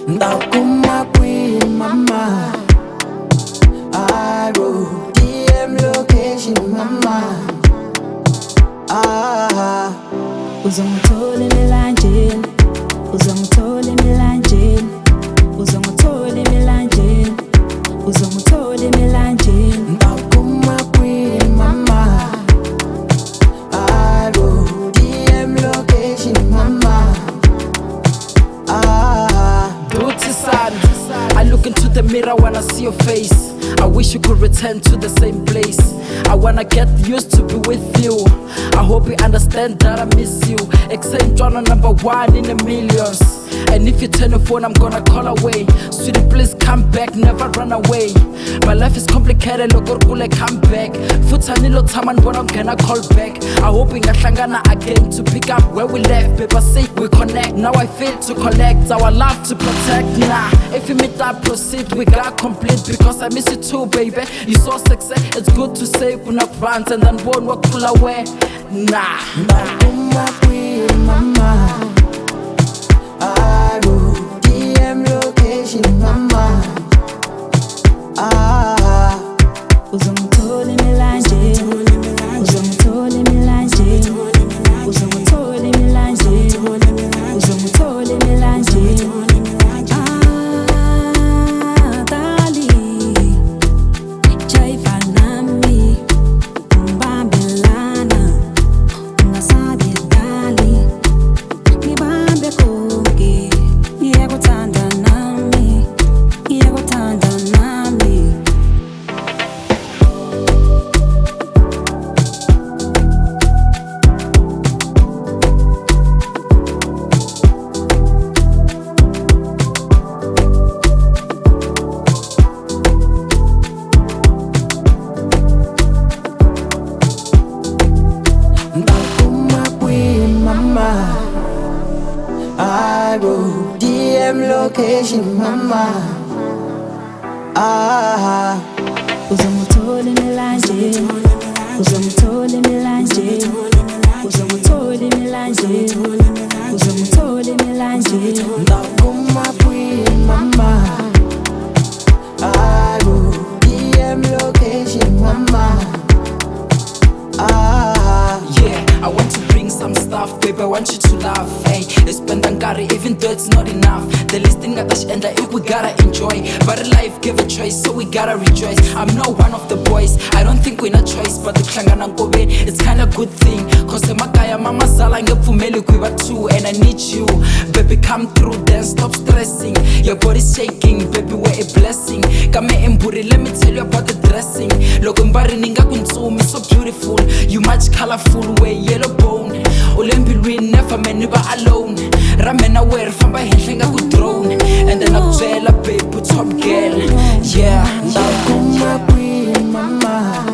Ndakuma queen mama, I wrote DM location mama. Uzongithola emilanjeni, uzongithola emilanjeni, uzongithola emilanjeni, uzongithola emilanjeni. Ndakuma queen mama, I wrote DM location mama. Beauty son, I look into the mirror when I see your face. I wish you could return to the same place. I wanna get used to be with you. I hope you understand that I miss you. Exchange number one in the millions. And if you turn your phone, I'm gonna call away. Sweetie, please come back, never run away. My life is complicated, look come back. Futanilo Taman, but I'm gonna call back. I hope we hlangana again to pick up where we left. Paper say we connect, now I feel to collect. Our love to protect, nah. If you meet up, proceed, we got complete. Because I miss you too, baby. You so sexy, it's good to say kuna plans and then won't walk full away. Nah. Ndakuma queen mama, I wrote DM location mama. Uzongithola emilanjeni, uzongithola emilanjeni, uzongithola emilanjeni, uzongithola emilanjeni. Dali, jaiva nami, ngibambelana, ungasabi dali, ngibambe konke, ngiyakuthanda nami, ngiyakuthanda nami. Ndakuma queen mama, I wrote DM location mama. Uzongithola emilanjeni, uzongithola emilanjeni, uzongithola emilanjeni, uzongithola emilanjeni. Ndakuma queen mama, I wrote DM location mama. Yeah, I want to bring some stuff, baby, I want you to laugh. Hey, it's Pendangari, even though it's not enough. The listing at the end, if we gotta enjoy. But life give a choice, so we gotta rejoice. I'm not one of the boys, I don't think we're a choice. But the Klangana Gobe, it's kinda good thing. Cause the Makaya Mama Zala Ngepumeli Kwiba too. And I need you, baby, come through, then stop stressing. Your body's shaking, baby, we're a blessing. Kame Mburi, let me tell you about the dressing. Logo Mbari Ninga Kunsumi, so beautiful. You much colorful, way yellow bone. Olembi we never man, never alone. Ramena wear famba henhlenga ku drone. And then I'll babe, put top girl. Yeah, Ndakuma queen mama,